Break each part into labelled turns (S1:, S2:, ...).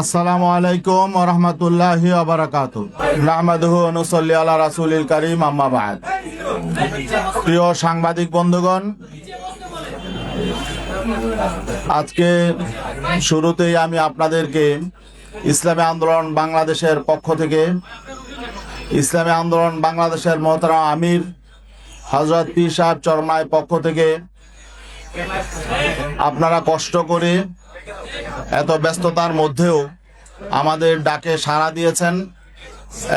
S1: আসসালামু আলাইকুম ওয়া রাহমাতুল্লাহি ওয়া বারাকাতুহু। নাহমাদুহু ওয়া নুসাল্লি আলা রাসূলিল কারীম, আম্মা বা'দ। প্রিয় সাংবাদিক বন্ধুগণ, আজকে শুরুতেই আমি আপনাদেরকে ইসলামী আন্দোলন বাংলাদেশের পক্ষ থেকে ইসলামী আন্দোলন বাংলাদেশের মোহতারাম আমির হযরত পীর সাহেব চরমনাই পক্ষ থেকে আপনারা কষ্ট করে এত ব্যস্ততার মধ্যেও আমাদের ডাকে সাড়া দিয়েছেন,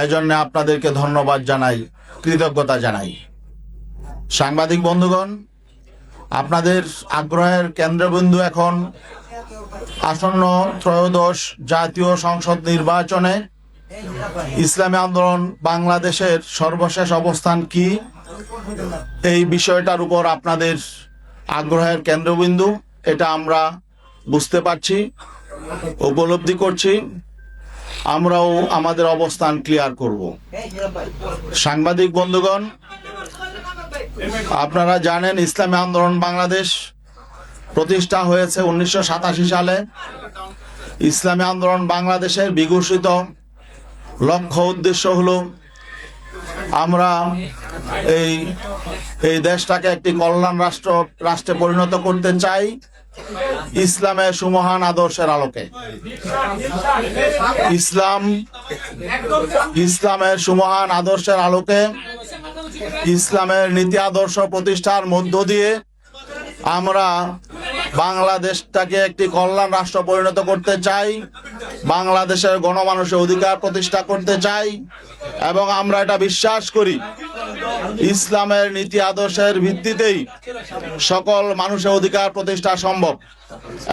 S1: এজন্য আপনাদেরকে ধন্যবাদ জানাই, কৃতজ্ঞতা জানাই। সাংবাদিক বন্ধুগণ, আপনাদের আগ্রহের কেন্দ্রবিন্দু এখন আসন্ন ত্রয়োদশ জাতীয় সংসদ নির্বাচনে ইসলামী আন্দোলন বাংলাদেশের সর্বশেষ অবস্থান কি, এই বিষয়টার উপর আপনাদের আগ্রহের কেন্দ্রবিন্দু। এটা আমরা বুঝতে পারছি, উপলব্ধি করছি। আমরাও আমাদের অবস্থান ক্লিয়ার করব। সাংবাদিক বন্ধুগণ, আপনারা জানেন ইসলামী আন্দোলন বাংলাদেশ প্রতিষ্ঠা হয়েছে 1987 সালে। ইসলামী আন্দোলন বাংলাদেশের বিঘোষিত লক্ষ্য উদ্দেশ্য হলো আমরা এই দেশটাকে একটি কল্যাণ রাষ্ট্রে পরিণত করতে চাই ইসলামের সুমহান আদর্শের আলোকে। ইসলামের সুমহান আদর্শের আলোকে ইসলামের নীতি আদর্শ প্রতিষ্ঠার মধ্য দিয়ে আমরা বাংলাদেশটাকে একটি কল্যাণ রাষ্ট্র পরিণত করতে চাই, বাংলাদেশের গণমানুষের অধিকার প্রতিষ্ঠা করতে চাই, এবং আমরা এটা বিশ্বাস করি ইসলামের নীতি আদর্শের ভিত্তিতেই সকল মানুষের অধিকার প্রতিষ্ঠা সম্ভব।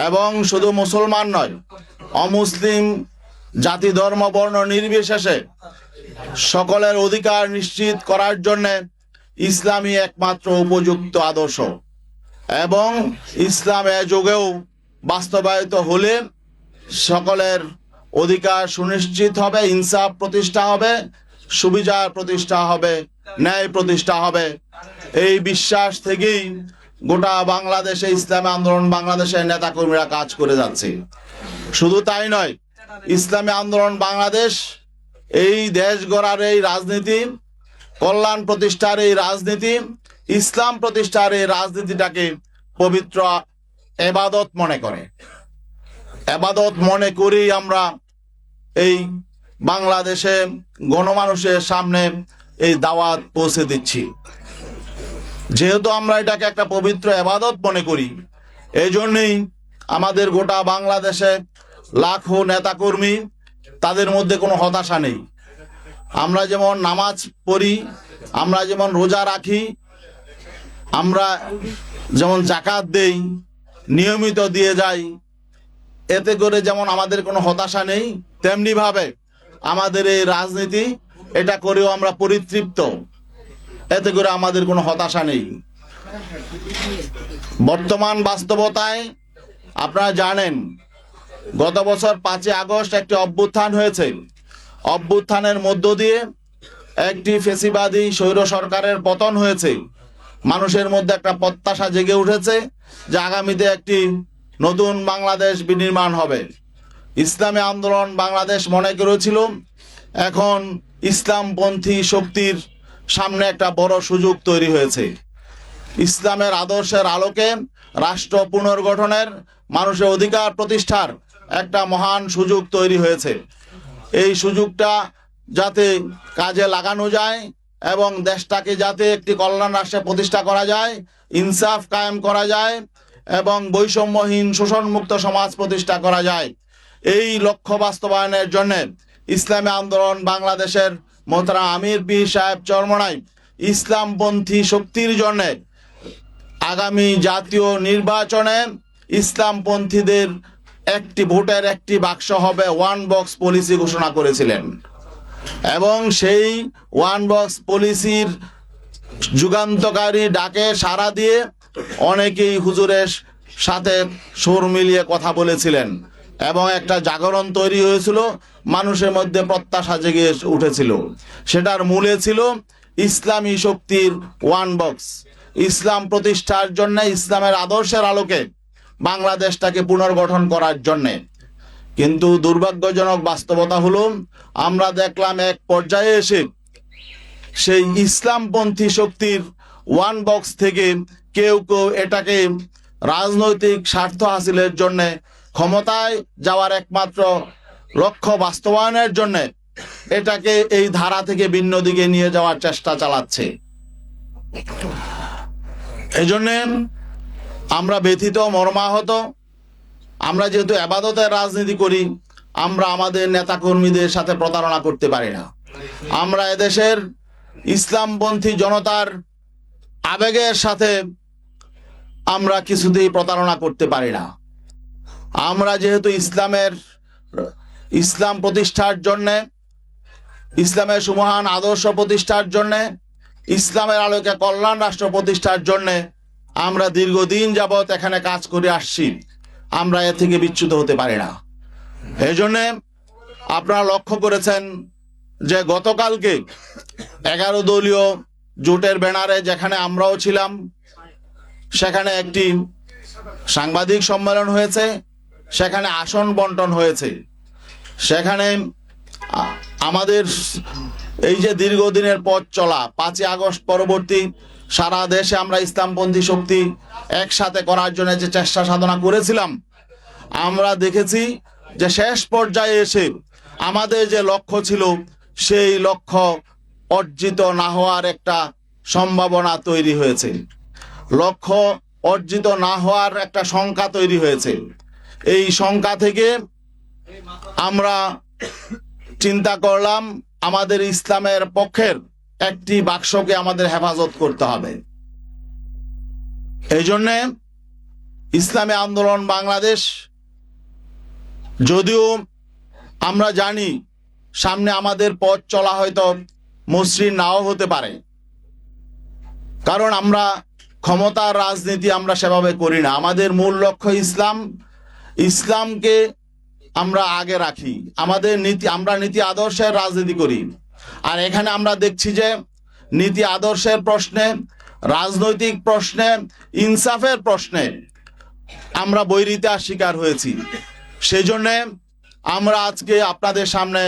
S1: এবং শুধু মুসলমান নয়, অমুসলিম জাতি ধর্ম বর্ণ নির্বিশেষে সকলের অধিকার নিশ্চিত করার জন্য ইসলামই একমাত্র উপযুক্ত আদর্শ। এবং ইসলাম এ যুগেও বাস্তবায়িত হলে সকলের অধিকার সুনিশ্চিত হবে, ইনসাফ প্রতিষ্ঠা হবে, সুবিচার প্রতিষ্ঠা হবে, ন্যায় প্রতিষ্ঠা হবে। এই বিশ্বাস থেকেই গোটা বাংলাদেশে ইসলামী আন্দোলন বাংলাদেশের নেতাকর্মীরা কাজ করে যাচ্ছে। শুধু তাই নয়, ইসলামী আন্দোলন বাংলাদেশ এই দেশ গড়ার এই রাজনীতি, কল্যাণ প্রতিষ্ঠার এই রাজনীতি, ইসলাম প্রতিষ্ঠার এই রাজনীতিটাকে পবিত্র ইবাদত মনে করে। ইবাদত মনে করেই আমরা এই বাংলাদেশে গণমানুষের সামনে এই দাওয়াত পৌঁছে দিচ্ছি। যেহেতু আমরা এটাকে একটা পবিত্র ইবাদত মনে করি, এই জন্যই আমাদের গোটা বাংলাদেশে লাখো নেতাকর্মী, তাদের মধ্যে কোনো হতাশা নেই। আমরা যেমন নামাজ পড়ি, আমরা যেমন রোজা রাখি, আমরা যেমন যাকাত দেই, নিয়মিত দিয়ে যাই, এতে করে যেমন আমাদের কোনো হতাশা নেই, তেমনি ভাবে আমাদের এই রাজনীতি এটা করেও আমরা পরিতৃপ্ত, এতে করে আমাদের কোনো হতাশা নেই। বর্তমান বাস্তবতায় আপনারা জানেন গত বছর 5 আগস্ট একটি অভ্যুত্থান হয়েছে। অভ্যুত্থানের মধ্য দিয়ে একটি ফ্যাসিবাদী স্বৈর সরকারের পতন হয়েছে। মানুষের মধ্যে একটা প্রত্যাশা জেগে উঠেছে যে আগামীতে একটি নতুন বাংলাদেশ বিনির্মাণ হবে। ইসলামী আন্দোলন বাংলাদেশ মনে করেছিল এখন ইসলামপন্থী শক্তির সামনে একটা বড় সুযোগ তৈরি হয়েছে। ইসলামের আদর্শের আলোকে রাষ্ট্র পুনর্গঠনের, মানুষের অধিকার প্রতিষ্ঠার একটা মহান সুযোগ তৈরি হয়েছে। এই সুযোগটা যাতে কাজে লাগানো যায় এবং দেশটাকে যাতে একটি কল্যাণ রাষ্ট্রে প্রতিষ্ঠা করা যায়, ইনসাফ কায়েম করা যায় এবং বৈষম্যহীন শোষণমুক্ত সমাজ প্রতিষ্ঠা করা যায়, এই লক্ষ্য বাস্তবায়নের জন্য ইসলামী আন্দোলন বাংলাদেশের মোহতারাম আমির পীর সাহেব চরমনাই ইসলামপন্থী শক্তির জন্য আগামী জাতীয় নির্বাচনে ইসলামপন্থীদের একটি ভোটের একটি বাক্স হবে, ওয়ান বক্স পলিসি ঘোষণা করেছিলেন। এবং সেই ওয়ান বক্স পলিসির যুগান্তকারী ডাকে সাড়া দিয়ে অনেকেই হুজুরের সাথে সুর মিলিয়ে কথা বলেছিলেন এবং একটা জাগরণ তৈরি হয়েছিল, মানুষের মধ্যে প্রত্যাশা জেগে উঠেছিল। সেটার মূলে ছিল ইসলামী শক্তির ওয়ান বক্স, ইসলাম প্রতিষ্ঠার জন্য, ইসলামের আদর্শের আলোকে বাংলাদেশটাকে পুনর্গঠন করার জন্যে। কিন্তু দুর্ভাগ্যজনক বাস্তবতা হলো আমরা দেখলাম এক পর্যায়ে এসে সেই ইসলামপন্থী শক্তির ওয়ান বক্স থেকে কেউ কেউ এটাকে রাজনৈতিক স্বার্থ হাসিলের জন্য, ক্ষমতায় যাওয়ার একমাত্র লক্ষ্য বাস্তবায়নের জন্য এটাকে এই ধারা থেকে ভিন্ন দিকে নিয়ে যাওয়ার চেষ্টা চালাচ্ছে। এই জন্যে আমরা ব্যথিত, মর্মাহত। আমরা যেহেতু ইবাদতের রাজনীতি করি, আমরা আমাদের নেতাকর্মীদের সাথে প্রতারণা করতে পারি না। আমরা এদেশের ইসলামপন্থী জনতার আবেগের সাথে আমরা কিছুতেই প্রতারণা করতে পারি না। আমরা যেহেতু ইসলাম প্রতিষ্ঠার জন্যে, ইসলামের সুমহান আদর্শ প্রতিষ্ঠার জন্যে, ইসলামের আলোকে কল্যাণ রাষ্ট্র প্রতিষ্ঠার জন্যে আমরা দীর্ঘদিন যাবৎ এখানে কাজ করে আসছি। আমরা এ থেকে বিচ্যুত হতে পারি না। এই জন্যে আপনারা লক্ষ্য করেছেন যে গতকালকে 11 দলীয় জোটের ব্যানারে যেখানে আমরাও ছিলাম, সেখানে একটি সাংবাদিক সম্মেলন হয়েছে, সেখানে আসন বন্টন হয়েছে। সেখানে আমাদের এই যে দীর্ঘদিনের পথ চলা, 5ই আগস্ট পরবর্তী সারা দেশে আমরা ইসলামপন্থী শক্তি একসাথে করার জন্য যে চেষ্টা সাধনা করেছিলাম, আমরা দেখেছি যে শেষ পর্যায়ে এসে আমাদের যে লক্ষ্য ছিল সেই লক্ষ্য অর্জিত না হওয়ার একটা সম্ভাবনা তৈরি হয়েছে। লক্ষ্য অর্জিত না হওয়ার একটা শঙ্কা তৈরি হয়েছে। এই শঙ্কা থেকে আমরা চিন্তা করলাম আমাদের ইসলামের পক্ষের একটি বাক্সকে আমাদের হেফাজত করতে হবে। এই জন্যে ইসলামী আন্দোলন বাংলাদেশ, যদিও আমরা জানি সামনে আমাদের পথ চলা হয়তো মসৃণ নাও হতে পারে, কারণ আমরা ক্ষমতার রাজনীতি আমরা সেভাবে করি না। আমাদের মূল লক্ষ্য ইসলাম। ইসলামকে আমরা আগে রাখি। আমাদের আমরা নীতি আদর্শের রাজনীতি করি। আর এখানে আমরা দেখছি যে নীতি আদর্শের প্রশ্নে, রাজনৈতিক প্রশ্নে, ইনসাফের প্রশ্নে আমরা বৈরিতার শিকার হয়েছি। সেই জন্যে আমরা আজকে আপনাদের সামনে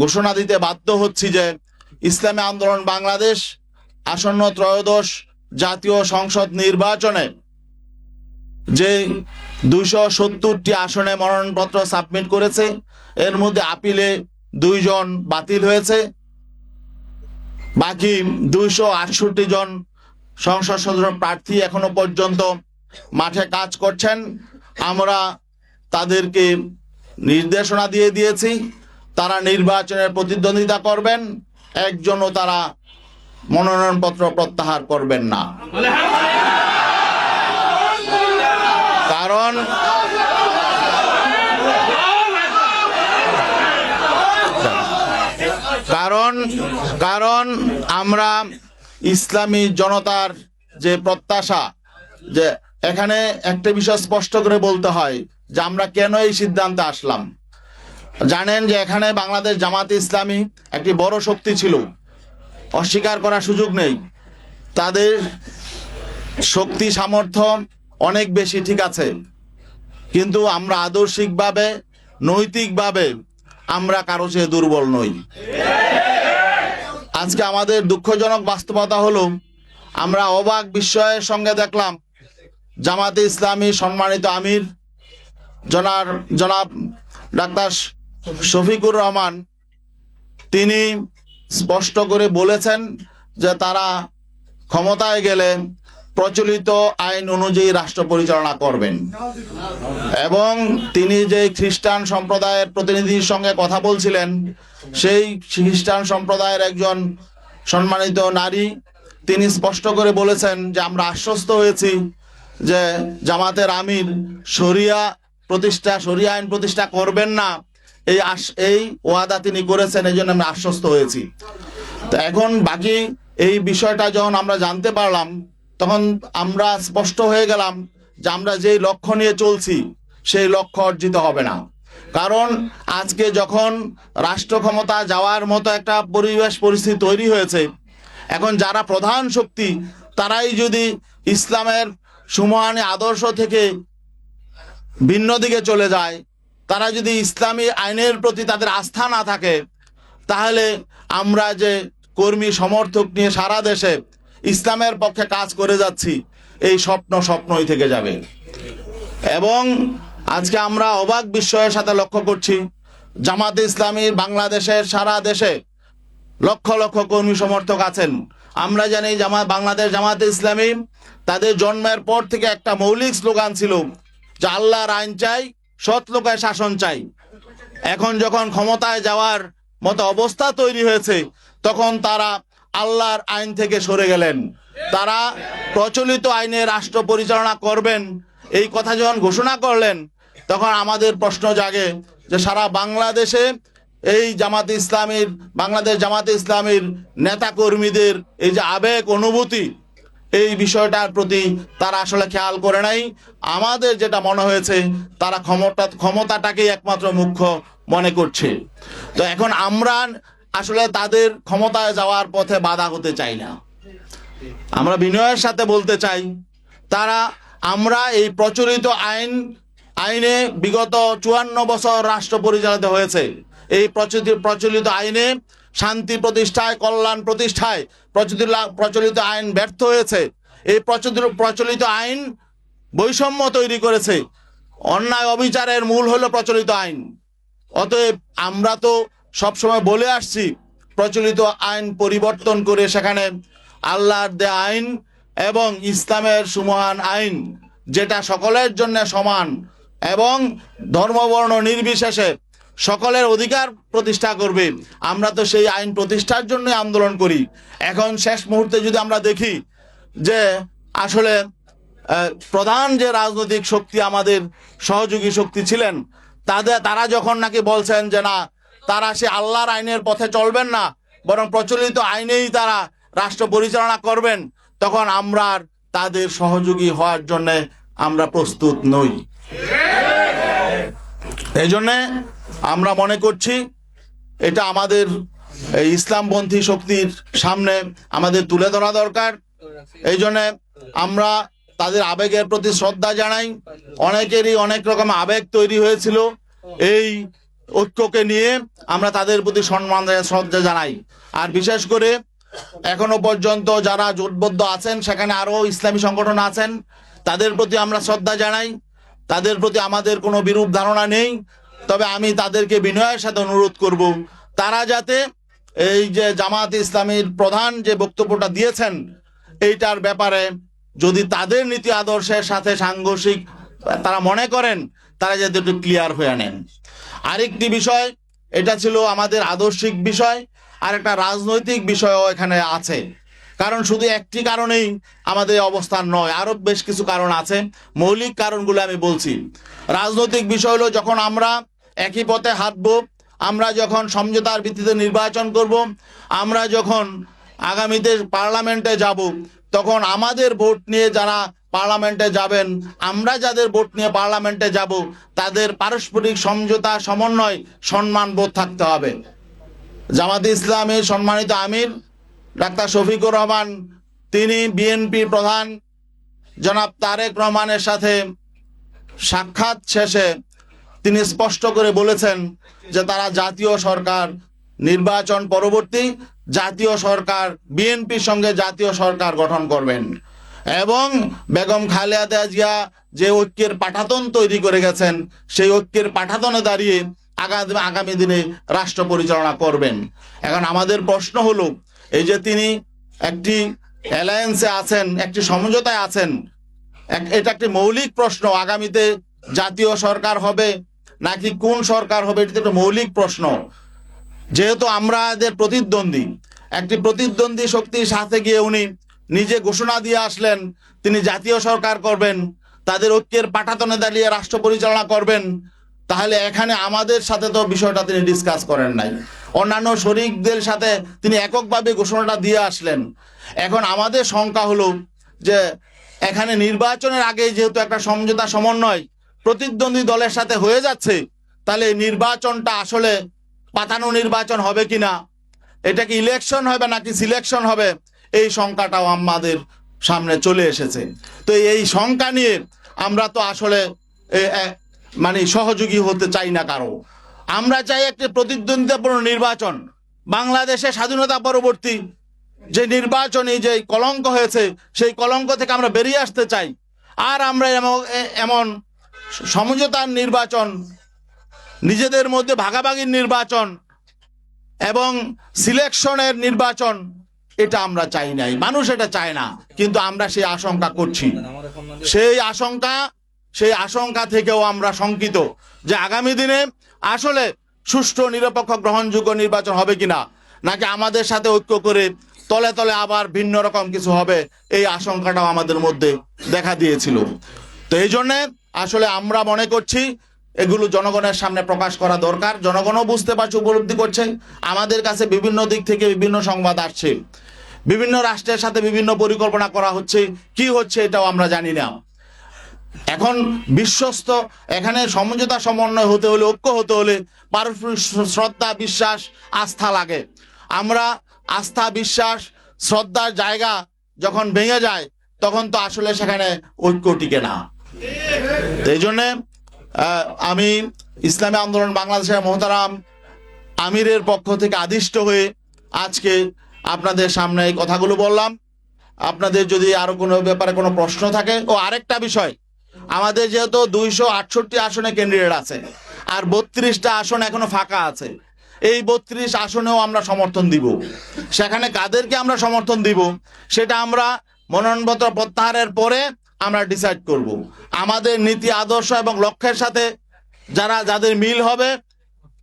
S1: ঘোষণা দিতে বাধ্য হচ্ছি যে ইসলামী আন্দোলন বাংলাদেশ আসন্ন ত্রয়োদশ জাতীয় সংসদ নির্বাচনে যে 270টি আসনে মনোনয়নপত্র সাবমিট করেছে, এর মধ্যে আপিলে 2 জন বাতিল হয়েছে। বাকি 268 জন সংসদ সদস্য প্রার্থী এখনো পর্যন্ত মাঠে কাজ করছেন। আমরা তাদেরকে নির্দেশনা দিয়ে দিয়েছি, তারা নির্বাচনের প্রতিদ্বন্দ্বিতা করবেন, একজনও তারা মনোনয়নপত্র প্রত্যাহার করবেন না। কারণ আমরা ইসলামী জনতার যে প্রত্যাশা, যে এখানে একটা বিষয় স্পষ্ট করে বলতে হয় যে আমরা কেন এই সিদ্ধান্তে আসলাম। জানেন যে এখানে বাংলাদেশ জামাতে ইসলামী একটি বড় শক্তি ছিল, অস্বীকার করার সুযোগ নেই। তাদের শক্তি সামর্থ্য অনেক বেশি, ঠিক আছে, কিন্তু আমরা আদর্শিকভাবে, নৈতিকভাবে আমরা কারো চেয়ে দুর্বল নই। আজকে আমাদের দুঃখজনক বাস্তবতা হলো আমরা অবাক বিস্ময়ের সঙ্গে দেখলাম জামাতে ইসলামী সম্মানিত আমির জনাব ডাক্তার শফিকুর রহমান, তিনি স্পষ্ট করে বলেছেন যে তারা ক্ষমতায় গেলে প্রচলিত আইন অনুযায়ী রাষ্ট্র পরিচালনা করবেন। এবং তিনি যে খ্রিস্টান সম্প্রদায়ের প্রতিনিধির সঙ্গে কথা বলছিলেন, সেই খ্রিস্টান সম্প্রদায়ের একজন সম্মানিত নারী, তিনি স্পষ্ট করে বলেছেন যে আমরা আশ্বস্ত হয়েছি যে জামাতের আমির শরিয়া আইন প্রতিষ্ঠা করবেন না, এই ওয়াদা তিনি করেছেন, এই জন্য আমরা আশ্বস্ত হয়েছি। তো এখন বাকি এই বিষয়টা যখন আমরা জানতে পারলাম, তখন আমরা স্পষ্ট হয়ে গেলাম যে আমরা যেই লক্ষ্য নিয়ে চলছি সেই লক্ষ্য অর্জিত হবে না। কারণ আজকে যখন রাষ্ট্র ক্ষমতা যাওয়ার মতো একটা পরিস্থিতি তৈরি হয়েছে, এখন যারা প্রধান শক্তি তারাই যদি ইসলামের সুমহানী আদর্শ থেকে ভিন্ন দিকে চলে যায়, তারা যদি ইসলামী আইনের প্রতি তাদের আস্থা না থাকে, তাহলে আমরা যে কর্মী সমর্থক নিয়ে সারা দেশে ইসলামের পক্ষে কাজ করে যাচ্ছি, এই স্বপ্নই থেকে যাবে। এবং আজকে আমরা অবাক বিস্ময়ের সাথে লক্ষ্য করছি, জামাতে ইসলামীর বাংলাদেশের সারা দেশে লক্ষ লক্ষ কর্মী সমর্থক আছেন। আমরা জানি বাংলাদেশ জামাতে ইসলামী তাদের জন্মের পর থেকে একটা মৌলিক স্লোগান ছিল যে আল্লাহর আইন চাই, সৎ লোকের শাসন চাই। এখন যখন ক্ষমতায় যাওয়ার মতো অবস্থা তৈরি হয়েছে, তখন তারা আল্লাহর আইন থেকে সরে গেলেন। তারা প্রচলিত আইনে রাষ্ট্র পরিচালনা করবেন এই কথা যখন ঘোষণা করলেন, তখন আমাদের প্রশ্ন জাগে যে সারা বাংলাদেশে এই বাংলাদেশ জামাতে ইসলামীর নেতা কর্মীদের এই যে আবেগ অনুভূতি, এই বিষয়টার প্রতি তারা আসলে খেয়াল করে নাই। আমাদের যেটা মনে হয়েছে, তারা ক্ষমতাটাকেই একমাত্র মুখ্য মনে করছে। তো এখন আমরা আসলে তাদের ক্ষমতায় যাওয়ার পথে বাধা হতে চাই না। আমরা বিনয়ের সাথে বলতে চাই, আমরা এই প্রচলিত আইনে বিগত 54 বছর রাষ্ট্র পরিচালিত হয়েছে। এই প্রচলিত আইনে শান্তি প্রতিষ্ঠায়, কল্যাণ প্রতিষ্ঠায় প্রচলিত আইন ব্যর্থ হয়েছে। এই প্রচলিত আইন বৈষম্য তৈরি করেছে। অন্যায় অবিচারের মূল হলো প্রচলিত আইন। অতএব আমরা তো সবসময় বলে আসছি, প্রচলিত আইন পরিবর্তন করে সেখানে আল্লাহর দেয়া আইন এবং ইসলামের সুমহান আইন, যেটা সকলের জন্য সমান এবং ধর্মবর্ণ নির্বিশেষে সকলের অধিকার প্রতিষ্ঠা করবে, আমরা তো সেই আইন প্রতিষ্ঠার জন্য আন্দোলন করি। এখন শেষ মুহূর্তে যদি আমরা দেখি যে আসলে প্রধান যে রাজনৈতিক শক্তি, আমাদের সহযোগী শক্তি ছিলেন, তারা যখন নাকি বলছেন যে না, তারা সে আল্লাহর আইনের পথে চলবেন না, বরং প্রচলিত আইনেই তারা রাষ্ট্র পরিচালনা করবেন, তখন আমরা তাদের সহযোগী হওয়ার জন্য আমরা প্রস্তুত নই। এই জন্যে আমরা মনে করছি এটা আমাদের ইসলামপন্থী শক্তির সামনে আমাদের তুলে ধরা দরকার। এই জন্যে আমরা তাদের আবেগের প্রতি শ্রদ্ধা জানাই। অনেকেরই অনেক রকম আবেগ তৈরি হয়েছিল, এই ঐক্যকে নিয়ে আমরা তাদের প্রতি সম্মান শ্রদ্ধা জানাই। আর বিশেষ করে এখনো পর্যন্ত যারা জোটবদ্ধ আছেন, সেখানে আরো ইসলামী সংগঠন আছেন, তাদের প্রতি আমরা শ্রদ্ধা জানাই। তাদের প্রতি আমাদের কোনো বিরূপ ধারণা নেই। তবে আমি তাদেরকে বিনয়ের সাথে অনুরোধ করব, তারা যাতে এই যে জামাত ইসলামীর প্রধান যে বক্তব্যটা দিয়েছেন, এইটার ব্যাপারে যদি তাদের নীতি আদর্শের সাথে সাংঘর্ষিক তারা মনে করেন, তারা যাতে একটু ক্লিয়ার হয়ে নেন। আরেকটি বিষয়, এটা ছিল আমাদের আদর্শিক বিষয়, আর একটা রাজনৈতিক বিষয়ও এখানে আছে। কারণ শুধু একটি কারণেই আমাদের অবস্থান নয়, আরো বেশ কিছু কারণ আছে। মৌলিক কারণগুলো আমি বলছি। রাজনৈতিক বিষয় হলো, যখন আমরা একই পথে হাঁটবো, আমরা যখন সমঝোতার ভিত্তিতে নির্বাচন করব, আমরা যখন আগামীতে পার্লামেন্টে যাব, তখন আমাদের ভোট নিয়ে যারা পার্লামেন্টে যাবেন, আমরা যাদের ভোট নিয়ে পার্লামেন্টে যাব, তাদের পারস্পরিক সমঝোতা, সমন্বয়, সম্মানবোধ থাকতে হবে। জামাতে ইসলামীর সম্মানিত আমির ডাক্তার শফিকুর রহমান, তিনি বিএনপি প্রধান জনাব তারেক রহমানের সাথে সাক্ষাৎ শেষে তিনি স্পষ্ট করে বলেছেন যে তারা জাতীয় সরকার, নির্বাচন পরবর্তী জাতীয় সরকার, বিএনপির সঙ্গে জাতীয় সরকার গঠন করবেন এবং বেগম খালেদা জিয়া যে ঐক্যের পাঠাতন তৈরি করে গেছেন, সেই ঐক্যের পাঠাতনে দাঁড়িয়ে আগামী দিনে রাষ্ট্র পরিচালনা করবেন। এখন আমাদের প্রশ্ন হলো, এই যে তিনি একটি অ্যালায়েন্সে আছেন, একটি সমঝোতায় আছেন, এটা একটি মৌলিক প্রশ্ন। আগামীতে জাতীয় সরকার হবে নাকি কোন সরকার হবে, এটা একটা মৌলিক প্রশ্ন। যেহেতু আমরা এদের প্রতিদ্বন্দ্বী, একটি প্রতিদ্বন্দ্বী শক্তির সাথে গিয়ে উনি নিজে ঘোষণা দিয়ে আসলেন তিনি জাতীয় সরকার করবেন, তাদের ঐক্যের পাঠাতনে দাঁড়িয়ে রাষ্ট্র পরিচালনা করবেন, তাহলে এখানে আমাদের সাথে তো বিষয়টা তিনি ডিসকাস করেন নাই। অন্যান্য শরিকদের সাথে তিনি এককভাবে ঘোষণাটা দিয়ে আসলেন। এখন আমাদের শঙ্কা হলো যে এখানে নির্বাচনের আগে যেহেতু একটা সমঝোতা, সমন্বয় প্রতিদ্বন্দ্বী দলের সাথে হয়ে যাচ্ছে, তাহলে নির্বাচনটা আসলে পাতানো নির্বাচন হবে কিনা, এটা কি ইলেকশন হবে নাকি সিলেকশন হবে, এই শঙ্কাটাও আমাদের সামনে চলে এসেছে। তো এই শঙ্কা নিয়ে আমরা তো আসলে মানে সহযোগী হতে চাই না কারো। আমরা চাই একটি প্রতিদ্বন্দ্বিতাপূর্ণ নির্বাচন। বাংলাদেশে স্বাধীনতা পরবর্তী যে নির্বাচনী যে কলঙ্ক হয়েছে, সেই কলঙ্ক থেকে আমরা বেরিয়ে আসতে চাই। আর আমরা এমন সমঝোতার নির্বাচন, নিজেদের মধ্যে ভাগাভাগির নির্বাচন এবং সিলেকশনের নির্বাচন, এটা আমরা চাই নাই। মানুষ এটা চায় না, কিন্তু আমরা সেই আশঙ্কা করছি। সেই আশঙ্কা থেকেও আমরা শঙ্কিত যে আগামী দিনে আসলে সুষ্ঠু, নিরপেক্ষ, গ্রহণযোগ্য নির্বাচন হবে কিনা, নাকি আমাদের সাথে ঐক্য করে তলে তলে আবার ভিন্ন রকম কিছু হবে, এই আশঙ্কাটাও আমাদের মধ্যে দেখা দিয়েছিল। তো এই জন্যে আসলে আমরা মনে করছি এগুলো জনগণের সামনে প্রকাশ করা দরকার। জনগণও বুঝতে পারছে, উপলব্ধি করছে। আমাদের কাছে বিভিন্ন দিক থেকে বিভিন্ন সংবাদ আসছে, বিভিন্ন রাষ্ট্রের সাথে বিভিন্ন পরিকল্পনা করা হচ্ছে, কি হচ্ছে এটাও আমরা জানি না। এখন বিশ্বস্ত, এখানে সমঝোতা সমন্বয় হতে হলে, ঐক্য হতে হলে পারস্পরিক শ্রদ্ধা, বিশ্বাস, আস্থা লাগে। আমরা আস্থা, বিশ্বাস, শ্রদ্ধার জায়গা যখন ভেঙে যায়, তখন তো আসলে সেখানে ঐক্য টিকে না। এই জন্যে আমি ইসলামী আন্দোলন বাংলাদেশের মোহতারাম আমিরের পক্ষ থেকে আদিষ্ট হয়ে আজকে আপনাদের সামনে এই কথাগুলো বললাম। আপনাদের যদি আরো কোনো ব্যাপারে কোনো প্রশ্ন থাকে। ও আরেকটা বিষয়, আমাদের যেহেতু 268 আসনে ক্যান্ডিডেট আছে আর 32টা আসন এখনো ফাঁকা আছে, এই 32 আসনেও আমরা সমর্থন দিব। সেখানে কাদেরকে আমরা সমর্থন দিব সেটা আমরা মনোনয়নপত্র প্রত্যাহারের পরে আমরা ডিসাইড করব। আমাদের নীতি, আদর্শ এবং লক্ষ্যের সাথে যাদের মিল হবে,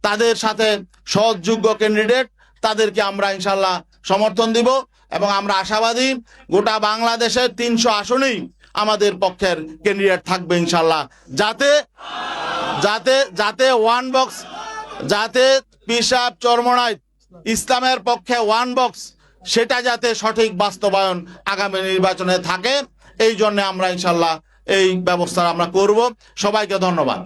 S1: তাদের সাথে সহযোগ্য ক্যান্ডিডেট, তাদেরকে আমরা ইনশাল্লাহ সমর্থন দিব। এবং আমরা আশাবাদী গোটা বাংলাদেশের 300 আসনেই আমাদের পক্ষের ক্যান্ডিডেট থাকবে ইনশাল্লাহ, যাতে ওয়ান বক্স, যাতে পিসাব চরমনায় ইসলামের পক্ষে ওয়ান বক্স, সেটা যাতে সঠিক বাস্তবায়ন আগামী নির্বাচনে থাকে। এই জন্য আমরা ইনশাল্লাহ এই ব্যবস্থা আমরা করব। সবাইকে ধন্যবাদ।